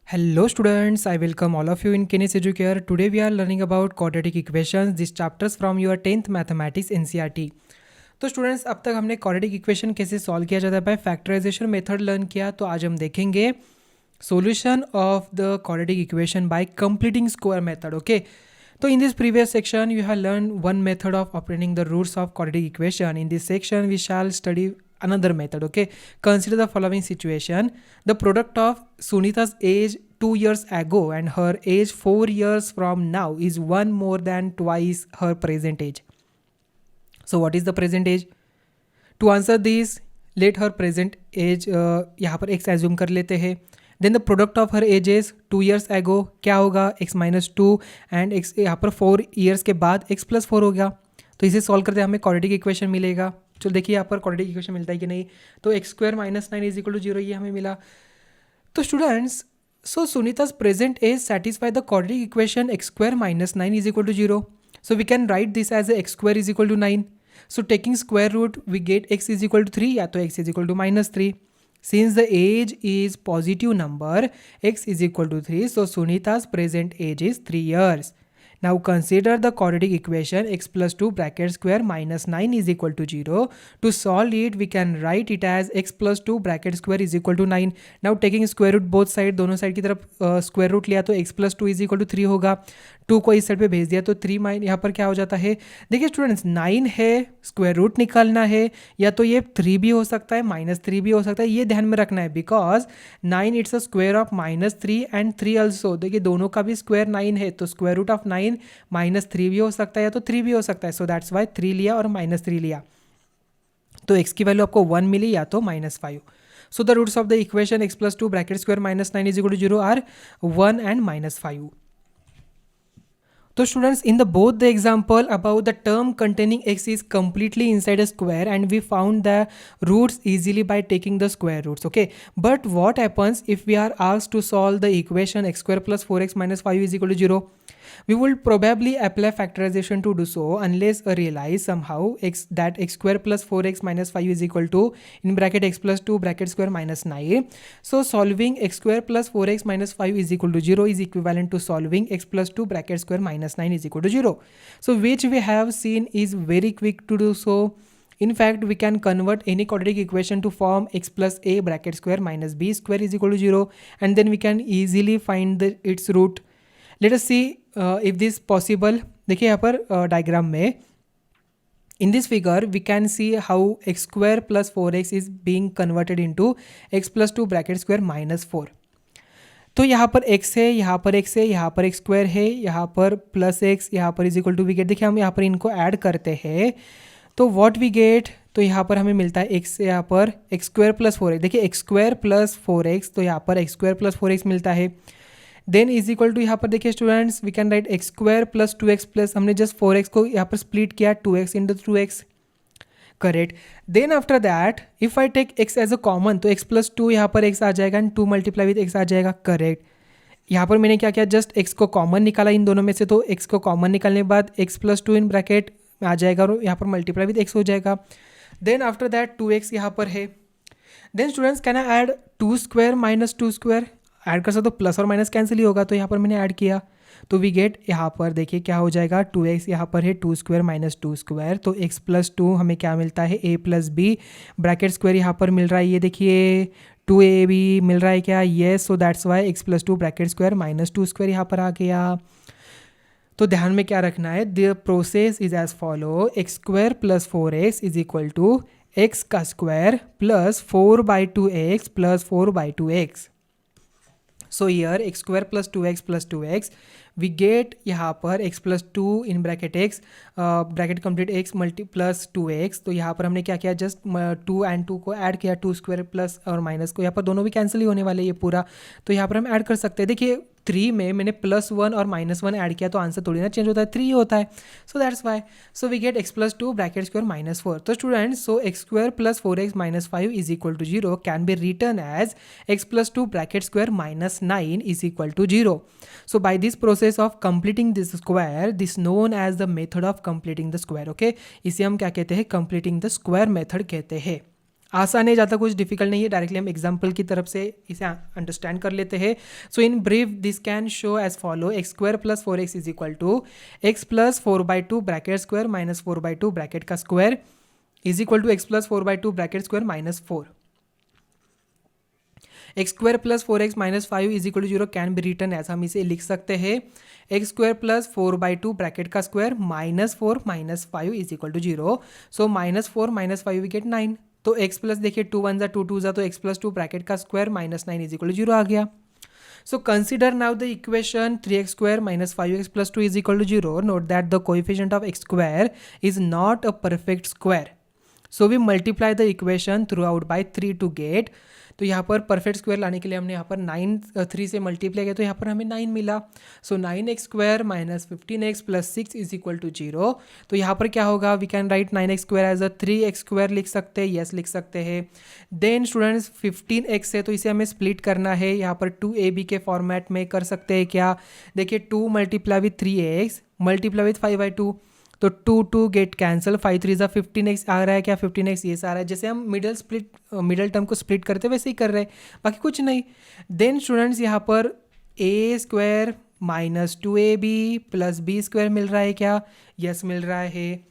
Hello students, I welcome all of you in Kinesis Educare. Today we are learning about quadratic equations. These chapters from your 10th mathematics NCERT. तो students अब तक हमने quadratic equation कैसे solve किया जाता है by factorization method learn किया. तो आज हम देखेंगे solution of the quadratic equation by completing square method. Okay, so in this previous section you have learned one method of obtaining the roots of quadratic equation. In this section we shall study another method. Okay, consider the following situation: the product of Sunita's age 2 years ago and her age 4 years from now is one more than twice her present age. So what is the present age? To answer this, let her present age यहाँ पर x assume कर लेते हैं. Then the product of her ages 2 years ago क्या होगा, x minus two and x यहाँ पर 4 years के बाद x प्लस 4 हो गया. तो इसे सॉल्व करते हमें क्वाड्रेटिक इक्वेशन मिलेगा. चलो देखिए यहाँ पर क्वाड्रेटिक इक्वेशन मिलता है कि नहीं. तो x square minus 9 is equal to 0 ये हमें मिला. तो students, so Sunita's present age satisfy the quadratic equation x square minus 9 is equal to 0. So we can write this as a x square is equal to 9. So taking square root we get x is equal to 3 या तो x is equal to minus 3. Since the age is positive number, x is equal to 3, so Sunita's present age is 3 years. Now consider the quadratic equation x plus 2 bracket square minus 9 is equal to 0. To solve it, we can write it as x plus 2 bracket square is equal to 9. Now taking square root both side, दोनों side की तरफ square root लिया तो x plus 2 is equal to 3 होगा. 2 को इस side पे भेज दिया तो 3 माइन यहाँ पर क्या हो जाता है. देखिए स्टूडेंट्स, 9 है, स्क्वायर रूट निकालना है, या तो ये 3 भी हो सकता है माइनस 3 भी हो सकता है. ये ध्यान में रखना है because 9 it's a square of minus 3 and 3 also. देखिए दोनों का भी स्क्वायर 9 है, तो स्क्वायर रूट ऑफ 9 माइनस 3 भी हो सकता है या तो 3 भी हो सकता है. सो दैट्स वाई 3 लिया और माइनस 3 लिया. तो x की वैल्यू आपको 1 मिली या तो minus 5. So the roots of the equation x plus 2 bracket square minus 9 is equal to 0 are 1 and minus 5. So students, in the both the example about the term containing x is completely inside a square and we found the roots easily by taking the square roots. Okay, but what happens if we are asked to solve the equation x square plus 4x minus 5 is equal to 0? We will probably apply factorization to do so unless realize somehow that x square plus 4x minus 5 is equal to in bracket x plus 2 bracket square minus 9. So solving x square plus 4x minus 5 is equal to 0 is equivalent to solving x plus 2 bracket square minus 9 is equal to 0. So which we have seen is very quick to do so. In fact, we can convert any quadratic equation to form x plus a bracket square minus b square is equal to 0, and then we can easily find its root. Let us see if this possible. देखिए यहाँ पर diagram में in this figure we can see how x square plus 4x is being converted into x plus 2 bracket square minus 4. तो यहाँ पर x है, यहाँ पर x है, यहाँ पर x स्क्वायर है, यहाँ पर प्लस x, यहाँ पर is equal to we get. देखिए हम यहाँ पर इनको ऐड करते हैं तो व्हाट वी गेट, तो यहाँ पर हमें मिलता है x, यहाँ पर x स्क्वायर प्लस 4x. देखिए x स्क्वायर प्लस 4x, तो यहाँ पर x स्क्वायर प्लस 4x मिलता है. देन इज इक्वल टू यहाँ पर देखिए students, we can write x square plus 2x plus हमने जस्ट 4x को यहाँ पर स्प्लिट किया 2x into 2x. Correct. Then after that if I take x as a common तो x प्लस 2 यहाँ पर x आ जाएगा एंड 2 मल्टीप्लाई विद x आ जाएगा. करेक्ट. यहाँ पर मैंने क्या किया, जस्ट x को कॉमन निकाला इन दोनों में से, तो x को कॉमन निकालने के बाद x प्लस 2 इन ब्रैकेट आ जाएगा और यहाँ पर मल्टीप्लाई विद x हो जाएगा. देन आफ्टर दैट 2x यहाँ पर है. Then students, can I add 2 square minus 2 square add कर सकते हो, प्लस और माइनस कैंसिल ही होगा, तो यहाँ पर मैंने ऐड किया तो वी गेट यहाँ पर देखिए क्या हो जाएगा 2x, यहाँ पर है 2 स्क्वायर माइनस 2 स्क्वायर, तो x प्लस 2 हमें क्या मिलता है a plus b bracket square यहाँ पर मिल रहा है. ये देखिए 2a भी मिल रहा है क्या, yes. So that's Y x plus 2 bracket square minus 2 square यहाँ पर आ गया. तो ध्यान में क्या रखना है, the process is as follow: x square plus 4x is equal to x का square plus 4/2x plus 4/2x. So here x square plus 2x plus 2x we get यहाँ पर x plus 2 in bracket x bracket complete x multi plus 2x. तो यहाँ पर हमने क्या किया, just 2 and 2 को ऐड किया, 2 स्क्वायर प्लस और माइनस को, यहाँ पर दोनों भी कैंसिल ही होने वाले ये पूरा, तो यहाँ पर हम ऐड कर सकते हैं. देखिए 3 में मैंने प्लस 1 और माइनस 1 ऐड किया तो आंसर थोड़ी ना चेंज होता है, 3 होता है. So that's why. So we get x plus 2 bracket square minus 4. तो students, so x square plus 4x minus 5 is equal to 0 can be return as x plus 2 bracket square minus 9 is equal to 0. So by this process of completing this square this known as the method of completing the square. Okay, इसे हम क्या कहते हैं, completing the square method कहते हैं. आसान है, ज़्यादा कुछ डिफिकल्ट नहीं है, डायरेक्टली हम एग्जाम्पल की तरफ से इसे अंडरस्टैंड कर लेते हैं. So in brief this can show as follow x square plus 4x is equal to x plus 4/2 bracket square minus 4/2 bracket का square is equal to x plus 4/2 bracket square minus 4. X square plus 4x minus 5 is equal to 0 can be return as, हम इसे लिख सकते हैं x square plus 4/2 bracket का square minus 4 minus 5 is equal to 0. So minus 4 minus 5 we get 9. तो x plus देखिए 2 1 2 2 तो x plus 2 bracket का square minus 9 is equal to 0 आ गया. So consider now the equation 3x square minus 5x plus 2 is equal to 0. Note that the coefficient of x square is not a perfect square. So we multiply the equation throughout by 3 to get. तो यहाँ पर perfect square लाने के लिए हमने यहाँ पर 3 से मल्टीप्लाई किया तो यहाँ पर हमें 9 मिला. So 9x square minus 15x plus 6 is equal to 0. तो यहाँ पर क्या होगा, we can write 9x square as a 3x square लिख सकते हैं, यस लिख सकते हैं. देन स्टूडेंट्स 15x है तो इसे हमें स्प्लिट करना है, यहाँ पर 2ab के फॉर्मेट में कर सकते हैं क्या. देखिए 2 multiply with 3x multiply with 5/2 तो 2 गेट कैंसिल, 5 3 ज़ा 15x आ रहा है क्या, 15x ये आ रहा है. जैसे हम मिडल टर्म को स्प्लिट करते वैसे ही कर रहे हैं, बाकी कुछ नहीं. देन स्टूडेंट्स यहाँ पर a square minus 2ab plus b square मिल रहा है क्या, यस मिल रहा है.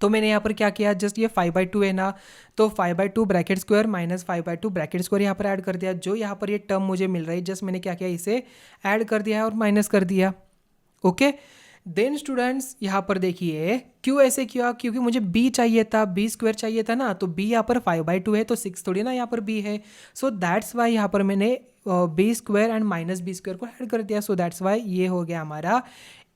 तो मैंने यहाँ पर क्या किया, जस्ट ये 5/2 है ना, तो 5/2 bracket square minus 5/2 bracket square यहाँ पर ऐड कर दिया. जो यहाँ पर ये टर्म मुझे मिल रहा है जस्ट मैंने क्या किया, इसे ऐड कर दिया है और माइनस कर दिया. ओके. देन स्टूडेंट्स यहाँ पर देखिए क्यों ऐसे किया, क्योंकि मुझे b चाहिए था, b स्क्वायर चाहिए था ना, तो b यहाँ पर 5/2 है तो 6 थोड़ी ना यहाँ पर b है. सो दैट्स वाई यहाँ पर मैंने b square and minus b square को ऐड कर दिया. सो दैट्स वाई ये हो गया हमारा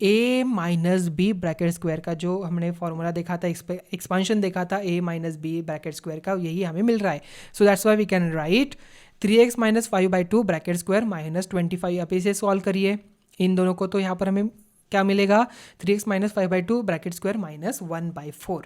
a minus b bracket square का जो हमने फॉर्मूला देखा था, एक्सपांशन देखा था a minus b bracket square का, यही हमें मिल रहा है. So that's why we can write 3x minus 5/2 bracket square minus 25. आप इसे सॉल्व करिए इन दोनों को, तो यहाँ पर हमें क्या मिलेगा, 3x minus 5/2 bracket square minus 1/4.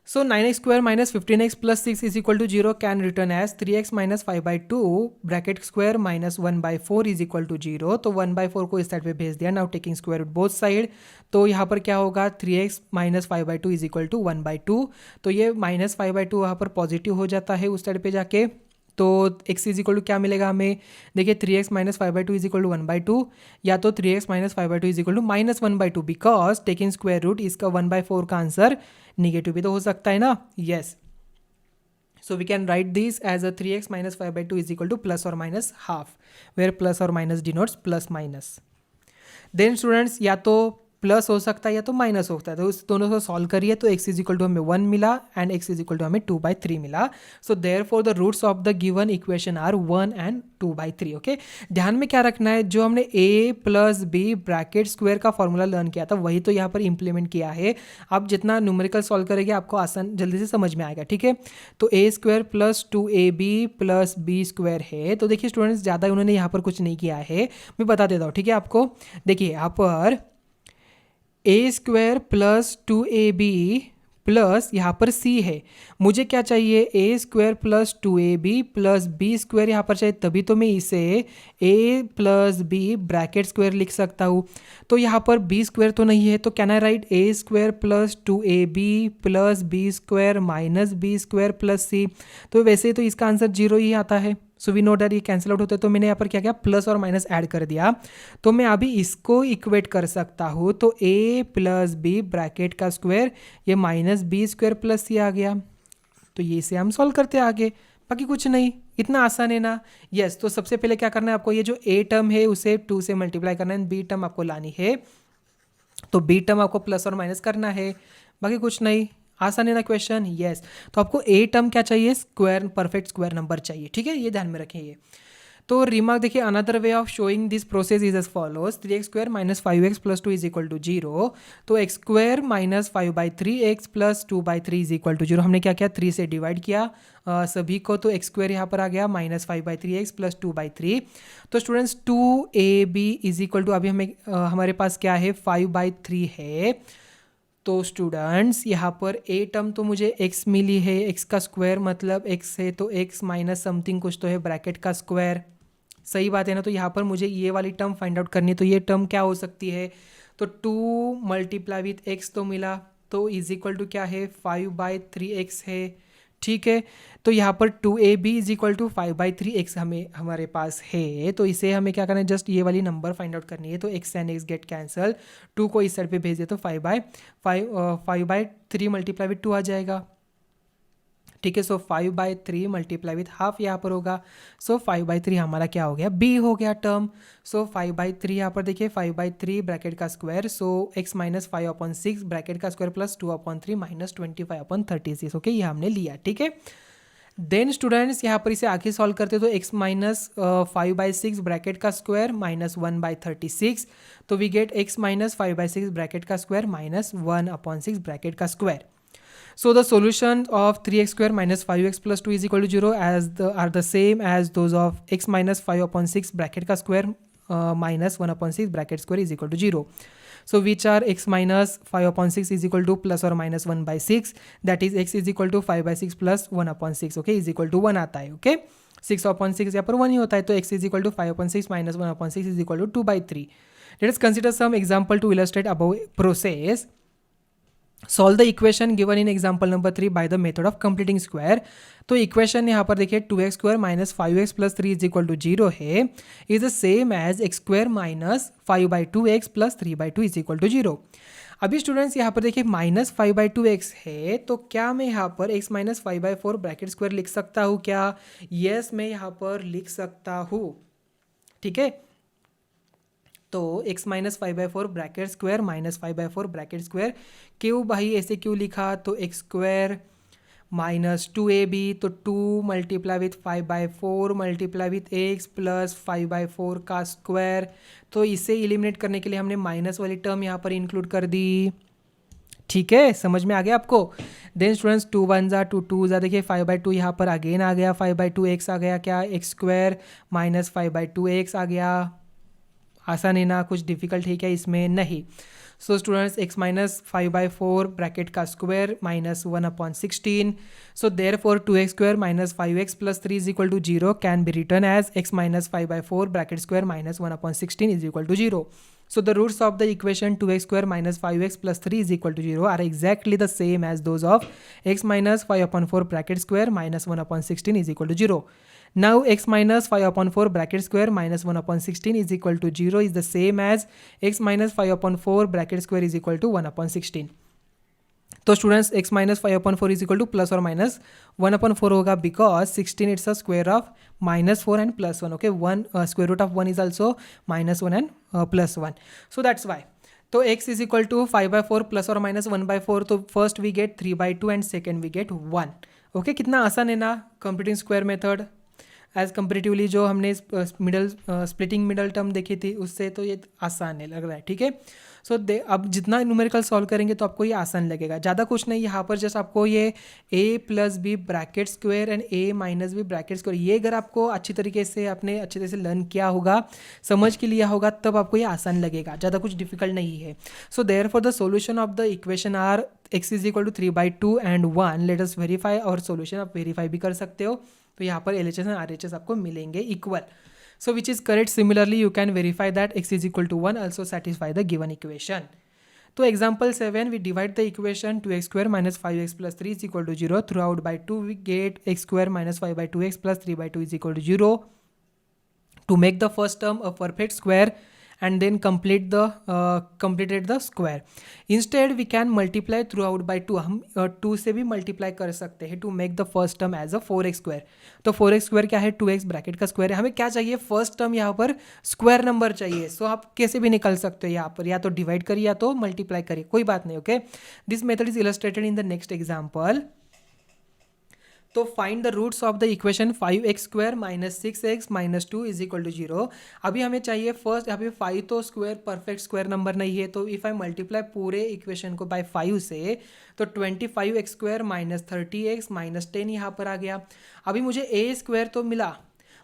So 9x square minus 15x plus 6 is equal to 0 can return as 3x minus 5/2 bracket square minus 1/4 is equal to 0. तो 1/4 को इस साइड पे भेज दिया. Now taking square root both side, तो यहाँ पर क्या होगा, 3x minus 5/2 is equal to 1/2. तो ये माइनस 5/2 वहाँ पर पॉजिटिव हो जाता है उस साइड पे जाके. तो x इज इक्वल टू क्या मिलेगा हमें, देखिए 3x minus 5/2 is equal to 1/2, या तो 3x minus 5/2 is equal to minus 1/2, because taking square root इसका 1/4 का आंसर निगेटिव भी तो हो सकता है ना, yes. So we can write this as a 3x minus 5/2 is equal to plus और माइनस हाफ, वेयर प्लस और minus denotes plus minus. Then students या तो प्लस हो सकता है या तो माइनस हो सकता है, तो उस दोनों को सॉल्व करिए तो x इज इक्वल टू हमें 1 मिला and x is equal to हमें 2/3 मिला. So therefore the roots of the given equation are 1 and 2/3. Okay, ध्यान में क्या रखना है, जो हमने a plus b bracket square का फॉर्मूला लर्न किया था वही तो यहाँ पर इंप्लीमेंट किया है. आप जितना न्यूमेरिकल सॉल्व करेंगे आपको आसान जल्दी से समझ में आएगा, ठीक है. तो a square plus 2ab plus b square है. तो देखिए स्टूडेंट्स ज़्यादा उन्होंने यहाँ पर कुछ नहीं किया है, मैं बता देता हूँ, ठीक है आपको. देखिए यहाँ पर a square plus 2ab plus यहाँ पर c है, मुझे क्या चाहिए, a square plus 2ab plus b square यहाँ पर चाहिए, तभी तो मैं इसे a plus b bracket square लिख सकता हूँ. तो यहाँ पर b स्क्वायर तो नहीं है, तो can I right a square plus 2ab plus b square minus b square plus c. तो वैसे तो इसका आंसर 0 ही आता है. सो वी नो दैट ये कैंसिल आउट होता है, तो मैंने यहाँ पर क्या किया, प्लस और माइनस ऐड कर दिया. तो मैं अभी इसको इक्वेट कर सकता हूँ, तो a प्लस बी ब्रैकेट का स्क्वायर ये माइनस बी स्क्वायर प्लस सी आ गया. तो ये से हम सॉल्व करते आगे, बाकी कुछ नहीं, इतना आसान है ना. यस, तो सबसे पहले क्या करना है आपको, ये जो a टर्म है उसे 2 से मल्टीप्लाई करना है, b टर्म आपको लानी है, तो b टर्म आपको प्लस और माइनस करना है, बाकी कुछ नहीं. आसान है ना क्वेश्चन, यस. तो आपको a टर्म क्या चाहिए, स्क्वायर परफेक्ट स्क्वायर नंबर चाहिए, ठीक है, ये ध्यान में रखें. ये तो रिमार्क देखिए, another way of showing this process is as follows 3x square minus 5x plus 2 is equal to 0. तो x square minus 5/3x plus 2/3 is equal to 0. हमने क्या किया, 3 से डिवाइड किया सभी को, तो x स्क्वायर यहाँ पर आ गया माइनस 5/3x प्लस 2/3. तो students 2ab is equal to, अभी हमें हमारे पास क्या है, 5/3 है. तो स्टूडेंट्स यहाँ पर a टर्म तो मुझे x मिली है, x का स्क्वायर मतलब x है, तो x माइनस समथिंग कुछ तो है ब्रैकेट का स्क्वायर, सही बात है ना. तो यहाँ पर मुझे ये वाली टर्म फाइंड आउट करनी है, तो ये टर्म क्या हो सकती है, तो 2 मल्टीप्लाई विथ x तो मिला, तो इज इक्वल टू क्या है 5/3x है, ठीक है। तो यहाँ पर 2ab is equal to 5/3x हमारे पास है, तो इसे हमें क्या करना है, जस्ट ये वाली नंबर फाइंड आउट करनी है। तो x and x get cancel, 2 को इस साइड पे भेज दे तो 5/3 मल्टीप्लाई विथ 2 आ जाएगा, ठीक है। सो 5/3 मल्टीप्लाई विथ हाफ यहाँ पर होगा, सो 5/3 हमारा क्या हो गया, b हो गया टर्म। सो 5/3 यहाँ पर देखिए 5/3 ब्रैकेट का स्क्वायर, सो x माइनस 5/6 ब्रैकेट का स्क्वायर प्लस 2/3 माइनस 25/36, ओके, ये हमने लिया, ठीक है। देन स्टूडेंट्स यहाँ पर इसे आगे सॉल्व करते तो x माइनस 5/6 ब्रैकेट का स्क्वायर माइनस 1/36, तो we get x minus 5/6 bracket का स्क्वायर माइनस 1/6 ब्रैकेट का square. So the solution of 3x square minus 5x plus 2 is equal to 0 are the same as those of x minus 5/6 bracket ka square minus 1/6 bracket square is equal to 0. So which are x minus 5/6 is equal to plus or minus 1/6, that is x is equal to 5/6 plus 1/6, okay, is equal to 1 आता है, okay। 6/6 यहाँ पर 1 ही होता है, तो x is equal to 5/6 minus 1/6 is equal to 2/3. Let us consider some example to illustrate above process. Solve the equation given in example number 3 by the method of completing square. तो equation यहाँ पर देखिए 2x square minus 5x plus 3 is equal to 0 है, is the same as x square minus 5/2x plus 3/2 is equal to 0। अभी students यहाँ पर देखिए minus 5/2x है, तो क्या मैं यहाँ पर x माइनस 5/4 ब्रैकेट स्क्वायर लिख सकता हूँ क्या? यस, मैं यहाँ पर लिख सकता हूँ, ठीक है। तो x minus 5/4 bracket square minus 5/4 bracket square, क्यों भाई ऐसे क्यों लिखा? तो x स्क्वायर माइनस 2ab, तो 2 multiply with 5/4 multiply with x plus 5/4 का स्क्वायर। तो इसे एलिमिनेट करने के लिए हमने माइनस वाली टर्म यहाँ पर इंक्लूड कर दी, ठीक है, समझ में आ गया आपको। देन स्टूडेंट्स 2 1 जा 2 2 जा, देखिए 5/2 यहाँ पर अगेन आ गया, 5/2x आ गया, क्या x स्क्वायर माइनस 5/2x आ गया। आसान है ना, कुछ डिफिकल्ट है क्या इसमें? नहीं। So students x minus 5/4 bracket का square minus 1/16, so therefore 2x square minus 5x plus 3 is equal to 0 can be return as x minus 5/4 bracket square minus 1/16 is equal to 0. So the roots of the equation 2x square minus 5x plus 3 is equal to 0 are exactly the same as those of x minus 5/4 bracket square minus 1/16 is equal to 0. Now x minus 5/4 bracket square minus 1/16 is equal to 0 is the same as x minus 5/4 bracket square is equal to 1/16. तो students x minus 5/4 is equal to plus और minus 1/4 होगा, because 16 it's a square of -4 and +1, okay. 1 square root of 1 is also -1 and +1, so that's why. तो x is equal to 5/4 plus और minus 1/4, तो first we get 3/2 and second we get 1, okay. कितना आसान है ना completing square method, as comparatively जो हमने splitting middle term देखी थी उससे तो ये आसान है लग रहा है, ठीक है। सो अब जितना न्यूमेरिकल सॉल्व करेंगे तो आपको ये आसान लगेगा, ज़्यादा कुछ नहीं। यहाँ पर जस्ट आपको ये a plus b bracket square and a minus b bracket square, ये अगर आपको अच्छी तरीके से आपने अच्छे तरह से लर्न किया होगा, समझ के लिया होगा, तब आपको ये आसान लगेगा, ज़्यादा कुछ डिफिकल्ट नहीं है। So therefore the solution of the equation are x is equal to 3/2 and 1, let us verify, और सोल्यूशन आप वेरीफाई भी कर सकते हो। तो यहाँ पर LHS एंड RHS आपको मिलेंगे equal, so which is correct. Similarly you can verify that x is equal to 1 also satisfy the given equation. तो example 7 we divide the equation 2x square minus 5x plus 3 is equal to 0 throughout by 2 we get x square minus 5/2x plus 3/2 is equal to 0. To make the first term a perfect square and then completed the square, instead we can multiply throughout by 2, हम 2 से भी multiply कर सकते हैं to make the first term as a 4x square. तो 4x square क्या है? 2x bracket का स्क्वायर है, हमें क्या चाहिए? फर्स्ट टर्म यहाँ पर स्क्वायर नंबर चाहिए। सो आप कैसे भी निकल सकते हो यहाँ पर, या तो डिवाइड करिए या तो मल्टीप्लाई करिए, कोई बात नहीं, okay. This method is illustrated in the next example. तो find the roots of the equation 5x square minus 6x minus 2 is equal to 0। अभी हमें चाहिए फर्स्ट, यहाँ पे 5 तो स्क्वायर परफेक्ट स्क्वायर नंबर नहीं है, तो इफ आई मल्टीप्लाई पूरे इक्वेशन को बाय 5 से, तो 25x square minus 30x minus 10 यहाँ पर आ गया। अभी मुझे a स्क्वायर तो मिला,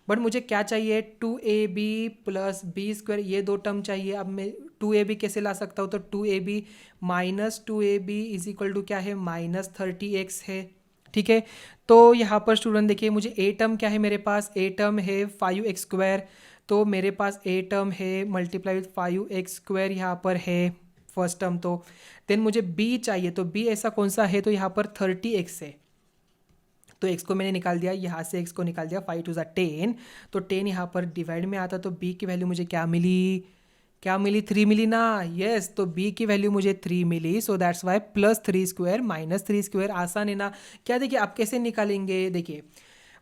बट मुझे क्या चाहिए? 2ab प्लस बी स्क्वायर, ये दो टर्म चाहिए। अब मैं 2ab कैसे ला सकता हूँ? तो 2ab minus 2ab is equal to क्या है? माइनस 30x है, ठीक है। तो यहाँ पर स्टूडेंट देखिए, मुझे a टर्म क्या है मेरे पास? a टर्म है 5x स्क्वायर, तो मेरे पास a टर्म है मल्टीप्लाई विथ 5x स्क्वायर यहाँ पर है फर्स्ट टर्म तो देन मुझे b चाहिए, तो b ऐसा कौन सा है, तो यहाँ पर 30x है, तो x को मैंने निकाल दिया, यहाँ से x को निकाल दिया, 5 टू ज़ा 10, तो 10 यहाँ पर डिवाइड में आता, तो b की वैल्यू मुझे क्या मिली, 3 मिली ना, यस, तो b की वैल्यू मुझे 3 मिली, सो दैट्स वाई +3² -3² आसान है ना। क्या देखिए आप कैसे निकालेंगे, देखिए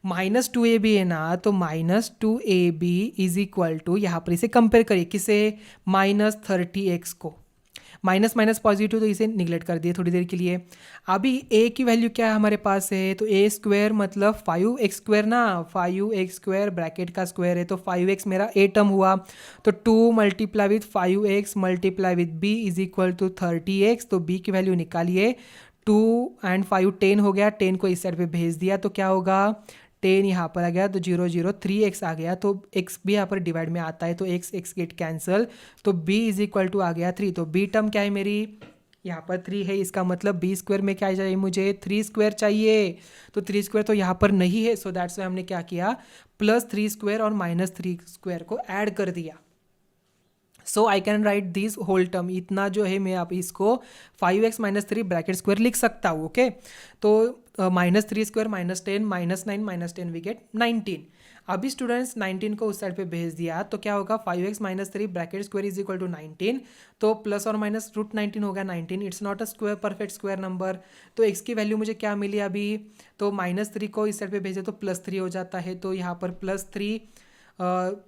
-2ab है ना, तो -2ab इज इक्वल टू, यहाँ पर इसे कंपेयर करिए किसे, -30x को, माइनस माइनस पॉजिटिव, तो इसे निगलेक्ट कर दिए थोड़ी देर के लिए। अभी a की वैल्यू क्या है हमारे पास है, तो a² मतलब 5x² ना, 5x² ब्रैकेट का स्क्वायर है, तो 5x मेरा a टर्म हुआ, तो 2 multiply with 5x multiply with b is equal to 30x, तो b की वैल्यू निकालिए, 2 एंड 5 10 हो गया, 10 को इस साइड पे भेज दिया, तो क्या होगा, 10 यहाँ पर आ गया, तो 0 0 3x आ गया, तो x भी यहाँ पर डिवाइड में आता है, तो x गेट कैंसल, तो b इज इक्वल टू आ गया 3, तो b टर्म क्या है मेरी, यहाँ पर 3 है, इसका मतलब b² में क्या चाहिए मुझे, 3² चाहिए, तो 3² तो यहाँ पर नहीं है, सो दैट्स वाई हमने क्या किया, +3² और -3² को ऐड कर दिया। So I can write this whole term, इतना जो है मैं आप इसको 5x - 3 ब्रैकेट स्क्वायर लिख सकता हूँ, ओके। तो -3² -10 -9 -10 वी गेट 19। अभी स्टूडेंट्स 19 को उस साइड पे भेज दिया, तो क्या होगा, 5x - 3 bracket square is equal to 19, तो प्लस और माइनस √19 होगा 19, it's not a square perfect square number, तो x की वैल्यू मुझे क्या मिली अभी, तो -3 को इस साइड पे भेजे तो +3 हो जाता है, तो यहाँ पर +3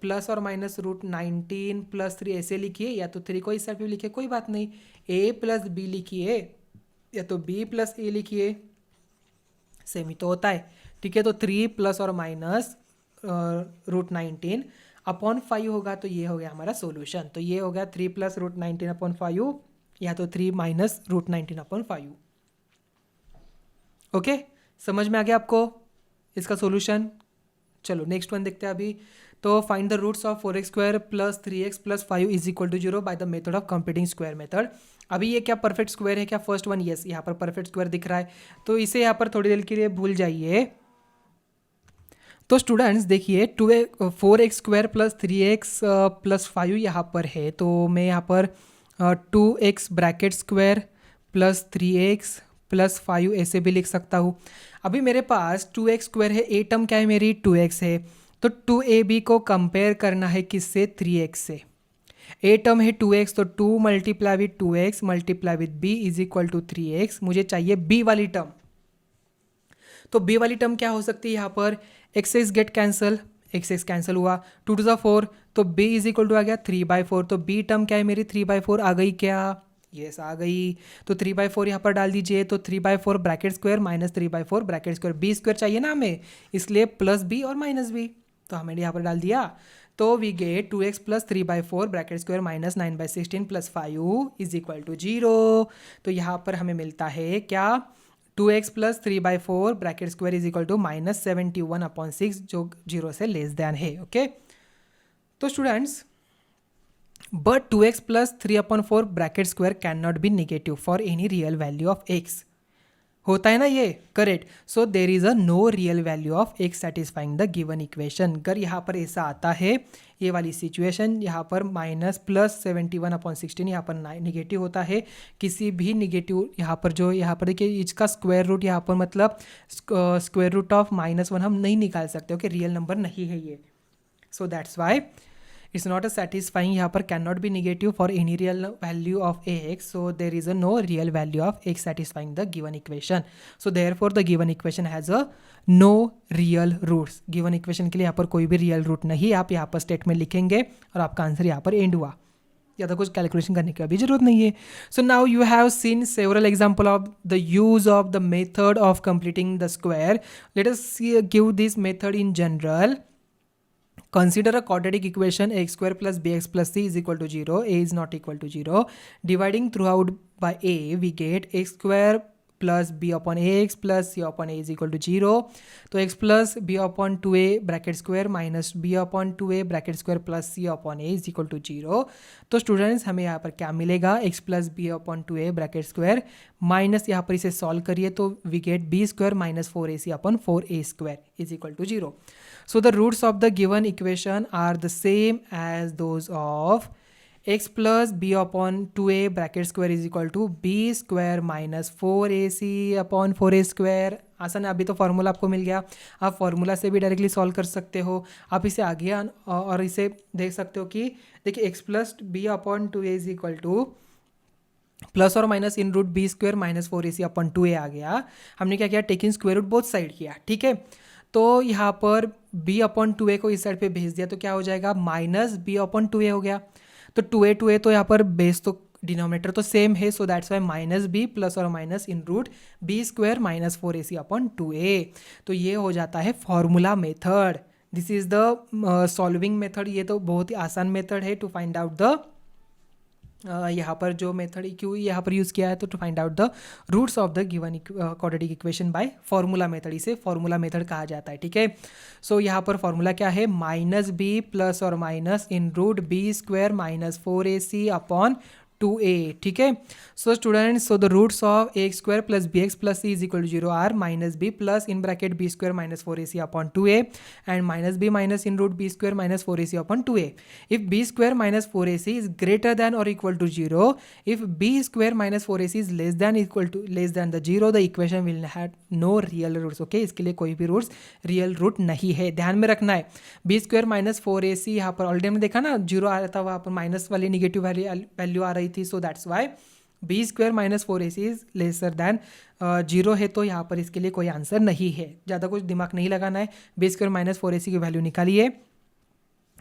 प्लस और माइनस √19 +3 ऐसे लिखिए, या तो 3 को इस साइड पे लिखिए, कोई बात नहीं, a + b लिखिए, या तो b + a लिखिए, सेम ही तो होता है, ठीक है। तो 3 प्लस और माइनस √19 अपॉन 5 होगा, तो ये हो गया हमारा सॉल्यूशन, तो ये हो गया 3 + √19 अपॉन 5, या तो 3 माइनस √19 अपॉन 5, ओके। समझ में आ गया आपको इसका सॉल्यूशन। चलो नेक्स्ट वन देखते हैं अभी, तो find the roots of 4x² + 3x + 5 is equal to 0 by the method of completing square method. अभी ये क्या परफेक्ट स्क्वायर है क्या, फर्स्ट वन, यस, यहाँ पर परफेक्ट स्क्वायर दिख रहा है, तो इसे यहाँ पर थोड़ी देर के लिए भूल जाइए। तो स्टूडेंट्स देखिए 4x² + 3x + 5 यहाँ पर है, तो मैं यहाँ पर 2x ब्रैकेट स्क्वायर + 3x + 5 ऐसे भी लिख सकता हूँ। अभी मेरे पास 2x² है, a टर्म क्या है मेरी, 2x है, तो 2ab को कंपेयर करना है किससे, 3x से, a टर्म है 2x, तो 2 multiply with 2x multiply with b is equal to 3x, मुझे चाहिए b वाली टर्म, तो b वाली टर्म क्या हो सकती है यहाँ पर, x get cancel, x cancel हुआ, 2 टू ज़ा 4, तो b इज इक्वल टू आ गया 3/4, तो b टर्म क्या है मेरी, 3/4 आ गई क्या, यस आ गई, तो 3/4 यहाँ पर डाल दीजिए, तो 3/4 bracket square minus 3/4 bracket square, b² चाहिए ना हमें, इसलिए +b और -b, तो हमने यहाँ पर डाल दिया, तो we get 2x + 3/4 bracket square minus 9/16 + 5 is equal to 0, तो यहाँ पर हमें मिलता है क्या, 2x + 3/4 bracket square is equal to -71/6, जो 0 से लेस देन है, ओके। तो students but 2x + 3/4 bracket square can not be negative for any real value of x, होता है ना ये, correct, so there is a no real value of x satisfying the given equation. अगर यहाँ पर ऐसा आता है, ये वाली सिचुएशन, यहाँ पर -71/16 यहाँ पर निगेटिव होता है, किसी भी निगेटिव यहाँ पर जो यहाँ पर देखिए इसका स्क्वायर रूट यहाँ पर मतलब स्क्वायर रूट ऑफ -1 हम नहीं निकाल सकते, ओके, रियल नंबर नहीं है ये, सो that's Y it's not a satisfying, यहाँ पर cannot be negative for any real value of ax, so there is a no real value of x satisfying the given equation, so therefore the given equation has a no real roots। given equation के लिए यहाँ पर कोई भी real root नहीं, आप यहाँ पर स्टेट में लिखेंगे और आपका आंसर यहाँ पर एंड हुआ, ज़्यादा कुछ कैलकुलेशन करने की अभी जरूरत नहीं है। So now you have seen several example of the use of the method of completing the square, let us give this method in general. Consider a quadratic equation x² + bx + c is equal to 0, a is not equal to 0. Dividing throughout by a, we get x² plus b upon ax plus c upon a is equal to 0. तो x plus b upon 2a bracket square minus b upon 2a bracket square plus c upon a is equal to 0. तो students हमें यहाँ पर क्या मिलेगा, x plus b upon 2a bracket square minus यहाँ पर इसे सॉल्व करिए, तो we get b² minus 4ac upon 4a² is equal to 0. So the roots of the given equation are the same as those of x plus b upon 2a bracket square is equal to b square minus 4ac upon 4a square. आसान है, अभी तो formula आपको मिल गया, आप formula से भी directly solve कर सकते हो। आप इसे आगे और इसे देख सकते हो कि देखिए x plus b upon 2a is equal to plus और minus in root b square minus 4ac upon 2a आ गया। हमने क्या किया, taking square root both side किया, ठीक है। तो यहाँ पर b अपॉन 2a को इस साइड पे भेज दिया तो क्या हो जाएगा, माइनस बी अपॉन 2a हो गया। तो 2a तो यहाँ पर बेस तो डिनोमिनेटर तो सेम है, so that's why minus b plus और minus in root b square minus 4ac upon 2a। तो ये हो जाता है formula method. This is the solving method. ये तो बहुत ही आसान मेथड है टू फाइंड आउट द यहाँ पर जो मेथड क्यों यहाँ पर यूज़ किया है, तो to find out the roots of the given quadratic equation by formula method. इसे फॉर्मूला मेथड कहा जाता है, ठीक है। सो यहाँ पर फॉर्मूला क्या है, माइनस बी प्लस और minus in root b square minus 4ac upon 2a, ठीक है। So students, so the roots of a square plus b x plus c is equal to 0 are minus b plus in bracket b square minus 4ac upon 2a and minus b minus in root b square minus 4ac upon 2a। If b square minus 4ac is greater than और equal to 0, if b square minus 4ac is less than the 0, the equation will have no real roots. Okay, इसके लिए कोई भी roots real root नहीं है, ध्यान में रखना है। बी स्क्वायर माइनस 4ac यहाँ पर ऑलरेडी हमने देखा ना, 0 आ रहा था, वहाँ पर माइनस वाली निगेटिव वैल्यू आ रही थी, so that's why b square minus 4ac is lesser than 0 है, तो यहाँ पर इसके लिए कोई आंसर नहीं है। ज़्यादा कुछ दिमाग नहीं लगाना है, बी स्क्वायर माइनस 4ac की वैल्यू निकालिए।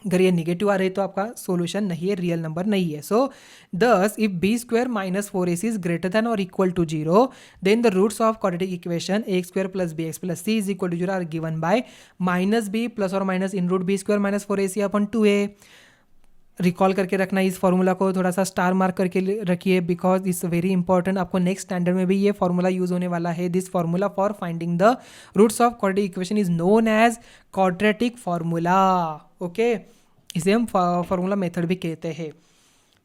अगर ये निगेटिव आ रही है तो आपका सोल्यूशन नहीं है, रियल नंबर नहीं है। So this if b square minus 4ac is greater than और equal to 0, then the roots of quadratic equation a square plus b x plus c is equal to 0 are given by minus b plus और minus in root b square minus 4ac upon 2a। Recall करके रखना, इस formula को थोड़ा सा star mark करके रखिए, because it's very important. आपको नेक्स्ट स्टैंडर्ड में भी ये फॉर्मूला यूज होने वाला है। This formula for finding the roots of quadratic equation is known as quadratic formula. Okay, इसे हम फॉर्मूला मेथड भी कहते हैं।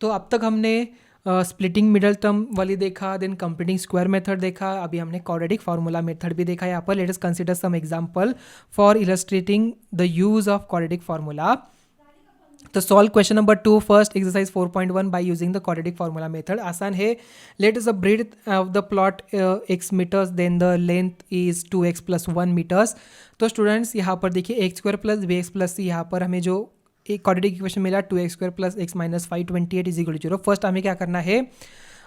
तो अब तक हमने स्प्लिटिंग मिडल टर्म वाली देखा, देन कंप्लीटिंग स्क्वायर मेथड देखा, अभी हमने क्वाड्रेटिक फार्मूला मेथड भी देखा। यहाँ पर let us consider some example for illustrating the use of quadratic formula. तो solve question number 2 first exercise 4.1 by using the quadratic formula method. आसान है। Let is the breadth of the plot x meters, then the length is 2x plus 1 meters. तो students यहाँ पर देखिए x square plus b x plus c, यहाँ पर हमें जो एक क्वाड्रेटिक इक्वेशन मिला 2x square plus x minus 528 is equal to 0। First हमें क्या करना है,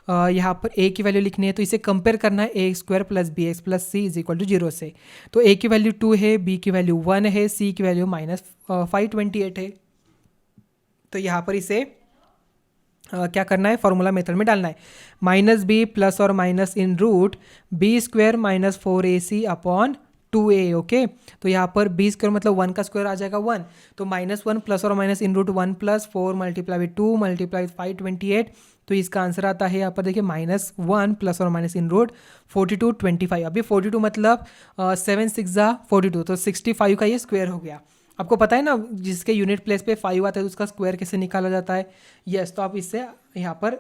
यहाँ पर a की वैल्यू लिखनी है, तो इसे कंपेयर करना है a square plus b x plus c is equal to 0 से। तो a की वैल्यू 2 है, b की वैल्यू 1 है, c की वैल्यू माइनस 528 है। तो यहाँ पर इसे क्या करना है, फॉर्मूला मेथड में डालना है। माइनस बी प्लस और minus in root b square minus 4ac upon 2a। Okay, तो यहाँ पर बी स्क्वायर मतलब 1 का स्क्वायर आ जाएगा 1, तो माइनस 1 प्लस और minus in root 1 plus 4 multiply with 2 multiply 528, तो इसका आंसर आता है यहाँ पर देखिए माइनस 1 प्लस और माइनस इन रूट 42 25। अभी 42 मतलब 7 6 42, तो 65 का ये स्क्वायर हो गया। आपको पता है ना, जिसके यूनिट प्लेस पे 5 आता है तो उसका स्क्वायर कैसे निकाला जाता है। यस, तो आप इससे यहाँ पर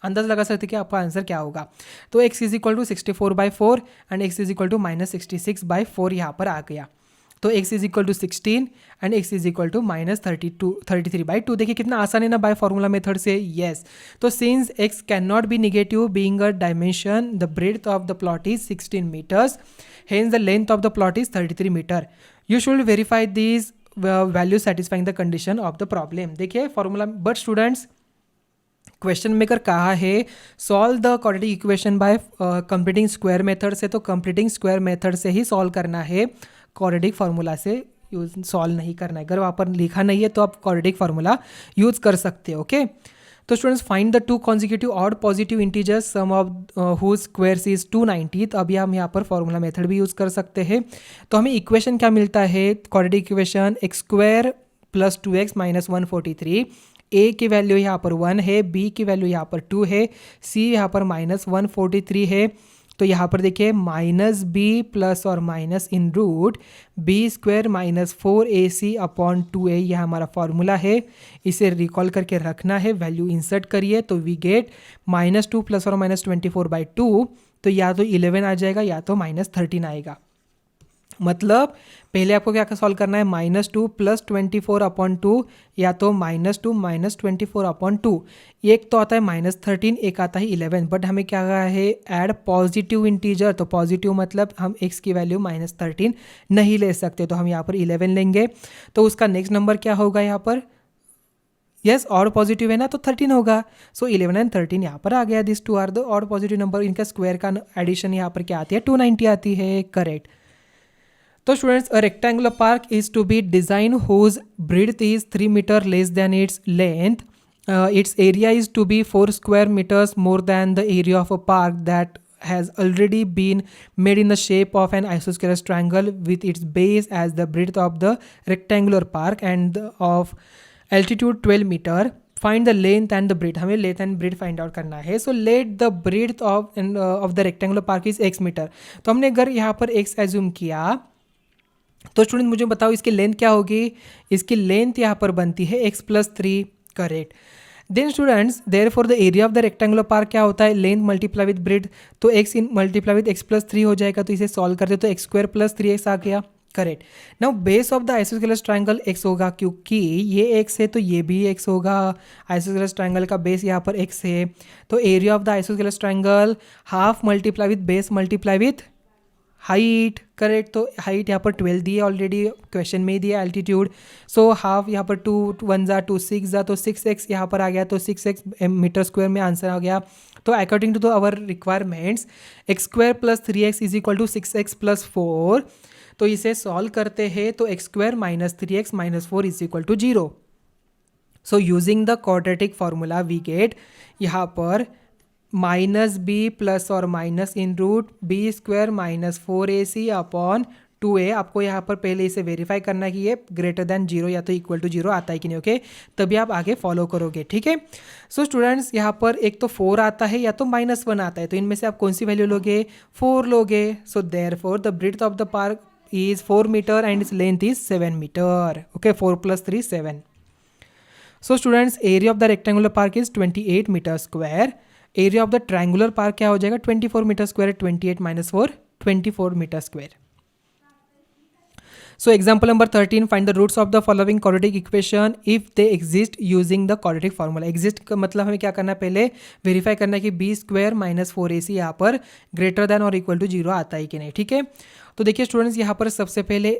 अंदाज लगा सकते हैं कि आपका आंसर क्या होगा। तो x is equal to 64/4 and x is equal to minus 66/4 यहाँ पर आ गया। तो x is equal to 16 and x is equal to minus 33/2। देखिए कितना आसान है ना बाय फॉर्मूला मेथड से। यस, तो since x can not be negative being a dimension, the breadth of the plot is 16 metres, hence the length of the plot is 33 metre. You should verify this value satisfying the condition of the problem. देखिए formula, but students question maker कहा है solve the quadratic equation by completing square method से, तो completing square method से ही solve करना है, quadratic formula से use solve नहीं करना है। अगर वहाँ पर लिखा नहीं है तो आप क्वाड्रेटिक फार्मूला यूज कर सकते हो। ओके, तो students find the 2 consecutive odd positive integers sum of whose squares is 290। तो अभी हम यहाँ पर फॉर्मूला मेथड भी यूज़ कर सकते हैं। तो हमें इक्वेशन क्या मिलता है, quadratic equation x square plus 2x minus 143। a की वैल्यू यहाँ पर 1 है, b की वैल्यू यहाँ पर 2 है, c यहाँ पर माइनस 143 है। तो यहाँ पर देखिए माइनस बी प्लस और minus in root b square minus 4ac upon 2a, यह हमारा फॉर्मूला है। इसे रिकॉल करके रखना है, वैल्यू इंसर्ट करिए तो वी गेट माइनस 2 प्लस और माइनस 24/2, तो या तो 11 आ जाएगा या तो माइनस 13 आएगा। मतलब पहले आपको क्या सॉल्व करना है, -2 + 24/2 या तो -2 - 24/2। एक तो आता है -13, एक आता है 11, बट हमें क्या कहा है, ऐड पॉजिटिव इंटीजर। तो पॉजिटिव मतलब हम x की वैल्यू -13 नहीं ले सकते, तो हम यहाँ पर 11 लेंगे। तो उसका नेक्स्ट नंबर क्या होगा यहाँ पर, यस और पॉजिटिव है ना, तो 13 होगा। सो 11 एंड 13 यहाँ पर आ गया। दिस टू आर द और पॉजिटिव नंबर, इनका स्क्वायर का एडिशन यहाँ पर क्या आती है, 290 आती है, करेक्ट। तो students, a rectangular park is to be design whose breadth is 3 meter less than its length. Its area is to be 4 square meters more than the area of a park that has already been made in the shape of an isosceles triangle with its base as the breadth of the rectangular park and of altitude 12 meter. Find the length and the breadth. हमें length and breadth find out करना है। So let the breadth of the rectangular park is x metre. तो हमने अगर यहाँ पर x assume किया, तो स्टूडेंट मुझे बताओ इसकी लेंथ क्या होगी, इसकी लेंथ यहाँ पर बनती है x + 3, correct. Then students, therefore the area of the rectangular park क्या होता है, लेंथ मल्टीप्लाई विद ब्रेड, तो x in multiply with x + 3 हो जाएगा। तो इसे सॉल्व करते तो x² + 3x आ गया, correct. Now base of the isosceles triangle x होगा, क्योंकि ये x है तो ये भी x होगा। आइसोस्केलेस ट्रायंगल का बेस यहाँ पर x है, तो area of the isosceles triangle half multiply with base multiply with height, correct. तो हाइट यहाँ पर 12 दी है ऑलरेडी, क्वेश्चन में ही दिया एल्टीट्यूड। सो हाफ यहाँ पर 2 1 ज़ा 2 6 ज़ा, तो 6x यहाँ पर आ गया, तो 6x मीटर स्क्वायर में आंसर आ गया। तो according to our requirements x² + 3x = 6x + 4। तो इसे सॉल्व करते हैं तो x² - 3x - 4 = 0। So using the quadratic formula we get यहाँ पर -b प्लस और minus in root b² - 4ac upon 2a। आपको यहाँ पर पहले इसे वेरीफाई करना है कि ये ग्रेटर देन 0 या तो इक्वल टू 0 आता है कि नहीं, ओके, तभी आप आगे फॉलो करोगे, ठीक है। सो स्टूडेंट्स, यहाँ पर एक तो 4 आता है या तो -1 आता है, तो इनमें से आप कौन सी वैल्यू लोगे, 4 लोगे। सो therefore the breadth of the park is 4 meter and its length is 7 meter. Okay, 4 + 3 7. So students, area of the rectangular park is 28 meter square. Area of the triangular park क्या हो जाएगा, 24 meter square, 28 - 4 24 meter square. So example number 13, find the roots of the following quadratic equation if they exist using the quadratic formula. Exist का मतलब हमें क्या करना है, पहले वेरीफाई करना है कि b² - 4ac यहाँ पर ग्रेटर देन और इक्वल टू 0 आता है कि नहीं, ठीक है। तो देखिए स्टूडेंट्स, यहाँ पर सबसे पहले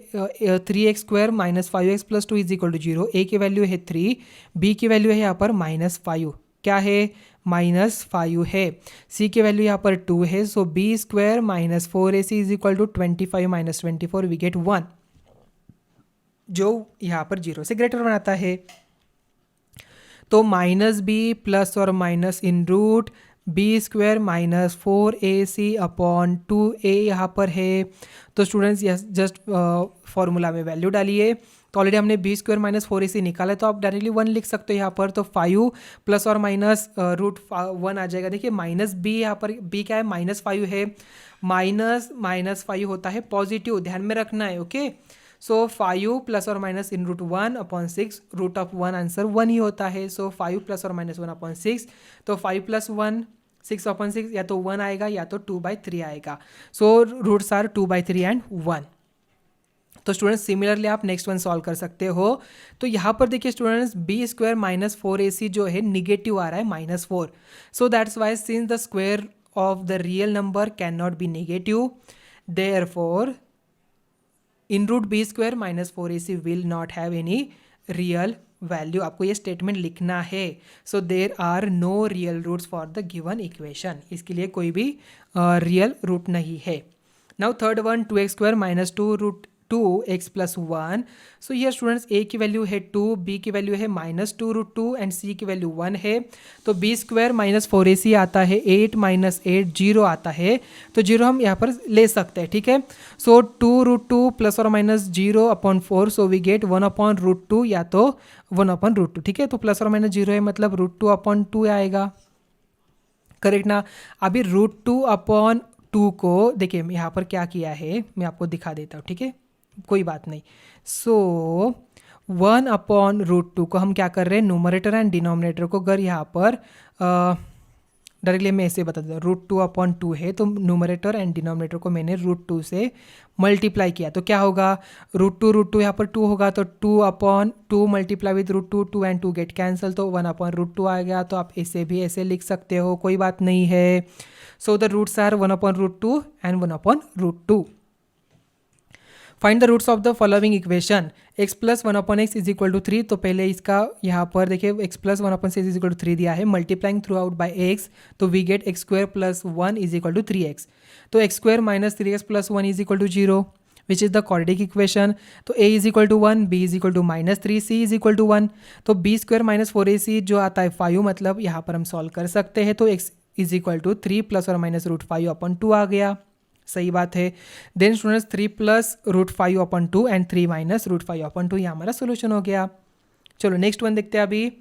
3x² - 5x + 2 = 0। a की वैल्यू है 3, b की वैल्यू है यहाँ पर -5, क्या है, -5 है। c की वैल्यू यहाँ पर 2 है, सो b² - 4ac = 25 - 24, वी गेट 1, जो यहाँ पर 0 से ग्रेटर बनाता है। तो -b प्लस और minus in root b² - 4ac upon 2a यहाँ पर है। तो स्टूडेंट्स यस, जस्ट फॉर्मूला में वैल्यू डालिए। तो ऑलरेडी हमने b² - 4ac निकाला है, तो आप डायरेक्टली 1 लिख सकते हो यहाँ पर। तो 5 प्लस और माइनस √1 आ जाएगा। देखिए -b यहाँ पर, b क्या है, -5 है, -5 होता है पॉजिटिव, ध्यान में रखना है, ओके। सो 5 प्लस और माइनस इन √1 अपॉन 6, √1 आंसर 1 ही होता है। सो 5 प्लस और माइनस 1 अपॉन 6, तो 5 + 1 6 अपॉन 6, या तो 1 आएगा या तो 2/3 आएगा। So roots are 2/3 and 1। तो स्टूडेंट्स सिमिलरली आप नेक्स्ट वन सॉल्व कर सकते हो। तो यहाँ पर देखिए स्टूडेंट्स, b² - 4ac जो है निगेटिव आ रहा है, -4। So that's why since the square of the real number can not be negative, therefore in root b² - 4ac will not have any real value. आपको ये स्टेटमेंट लिखना है। So there are no real roots for the given equation, इसके लिए कोई भी real root नहीं है। Now third one, 2x² - 2√2x + 1। सो ये स्टूडेंट्स, a की वैल्यू है 2, b की वैल्यू है -2√2 एंड c की वैल्यू 1 है। तो b² - 4ac आता है 8 - 8 0 आता है, तो 0 हम यहाँ पर ले सकते हैं, ठीक है। सो 2√2 प्लस और minus 0 upon 4, so we get 1/√2 या तो 1/√2, ठीक है। तो प्लस और माइनस 0 है, मतलब √2/2 आएगा, करेक्ट ना। अभी √2/2 को देखिए यहाँ पर क्या किया है, मैं आपको दिखा देता हूँ, ठीक है, कोई बात नहीं। सो 1/√2 को हम क्या कर रहे हैं, न्यूमरेटर एंड डिनोमिनेटर को अगर यहाँ पर डायरेक्टली मैं ऐसे बता देता हूँ, √2/2 है तो न्यूमरेटर एंड डिनोमिनेटर को मैंने √2 से मल्टीप्लाई किया तो क्या होगा, √2 यहाँ पर 2 होगा तो 2/2 multiply with √2, 2 and 2 get cancel तो 1/√2 आ गया। तो आप इसे भी ऐसे लिख सकते हो, कोई बात नहीं है। So the roots are 1/√2 and 1/√2। Find the roots of the following equation, x plus 1/x is equal to 3। तो पहले इसका यहाँ पर देखिए x plus 1/6 is equal to 3 दिया है, multiplying throughout by x तो we get x square plus 1 is equal to 3x। तो x square minus 3x plus 1 is equal to 0 which is the quadratic equation. तो a is equal to 1, b is equal to -3, c is equal to 1। तो b square minus 4ac जो आता है 5, मतलब यहाँ पर हम सॉल्व कर सकते हैं। तो x is equal to 3 plus और माइनस √5/2 आ गया, सही बात है। Then students 3 plus √5/2 and 3 minus √5/2, ये हमारा सोल्यूशन हो गया। चलो नेक्स्ट वन देखते हैं अभी।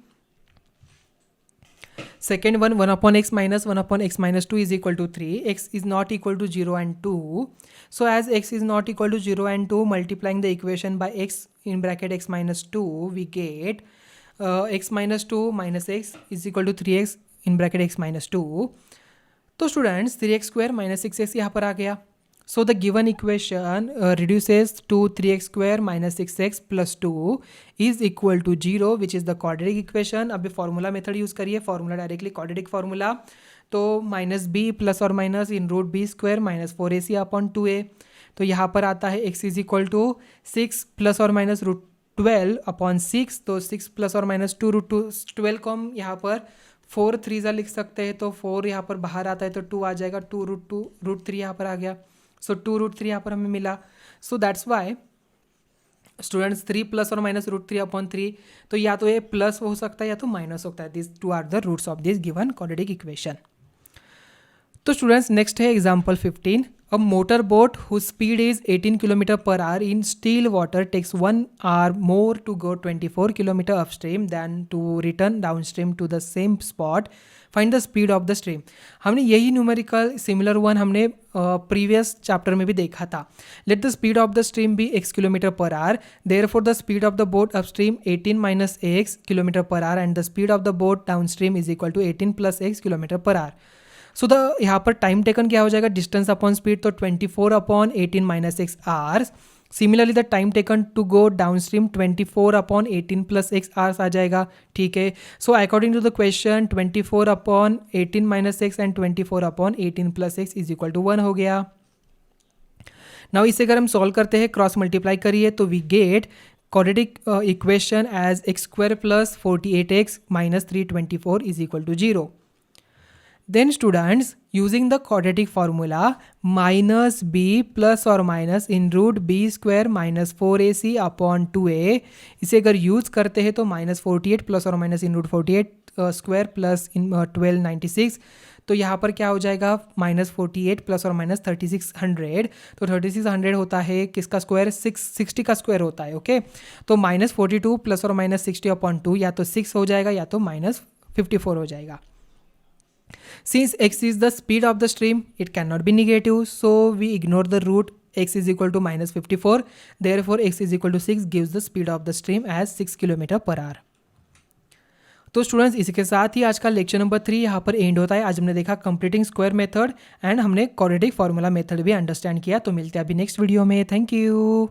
Second one 1/x minus 1/x minus 2 is equal to 3, x is not equal to 0 and 2। So as x is not equal to 0 and 2, multiplying the equation by x in bracket x minus 2 we get x minus 2 minus x is equal to 3x in bracket x minus 2। तो students 3x square minus 6x यहाँ पर आ गया। So the given equation reduces to 3x square minus 6x plus 2 is equal to 0 which is the quadratic equation. अभी formula method use करिए, formula directly quadratic formula. तो -b plus और minus in √b square minus 4ac/2a। तो यहाँ पर आता है x is equal to 6 plus और माइनस √12/6। तो 6 प्लस और माइनस 2√12 को हम यहाँ पर 4 3 लिख सकते हैं। तो 4 यहाँ पर बाहर आता है तो 2 आ जाएगा, 2√3 यहाँ पर आ गया। सो 2√3 यहाँ पर हमें मिला। सो दैट्स वाई स्टूडेंट्स 3 प्लस और माइनस √3/3, तो या तो ये प्लस हो सकता है या तो माइनस होता है। This 2 are the roots of this given quadratic equation. तो स्टूडेंट्स नेक्स्ट है example 15। A motorboat whose speed is 18 km per hour in still water takes 1 hour more to go 24 km upstream than to return downstream to the same spot. Find the speed of the stream. हमने यही numerical similar one हमने previous chapter में भी देखा था। Let the speed of the stream be x km per hour. Therefore, the speed of the boat upstream 18 minus x km per hour and the speed of the boat downstream is equal to 18 plus x km per hour. So the यहाँ पर time taken क्या हो जाएगा, distance upon speed, तो 24/18 minus x hours. Similarly the time taken to go down stream 24/18 plus x hours आ जाएगा, ठीक है। So according to the question 24/18 minus x and 24/18 plus x is equal to 1 हो गया। नाउ इसे अगर हम सॉल्व करते हैं, क्रॉस मल्टीप्लाई करिए तो we get quadratic equation as x square plus 48x minus 324 is equal to 0। Then students using the quadratic formula minus b plus or minus in √b square minus 4ac/2a, इसे अगर use करते हैं तो -48 plus और minus इन √48 square plus इन 1296। तो यहाँ पर क्या हो जाएगा, -48 प्लस और माइनस 3600। तो 3600 होता है किसका स्क्वायर, 660 का स्क्वायर होता है, ओके। तो -42 प्लस और माइनस 60/2 या तो 6 हो जाएगा या तो -54 हो जाएगा। Since x is the speed of the stream, it cannot be negative, so we ignore the root x is equal to -54. Therefore, x is equal to 6 gives the speed of the stream as 6 km per hour. तो students इसके साथ ही आज का lecture number 3 यहाँ पर and होता है। आज हमने देखा कंप्लीटिंग स्क्वायर मेथड एंड हमने क्वाड्रेटिक फार्मूला मेथड भी अंडरस्टैंड किया। तो मिलते हैं अभी नेक्स्ट वीडियो में। Thank you.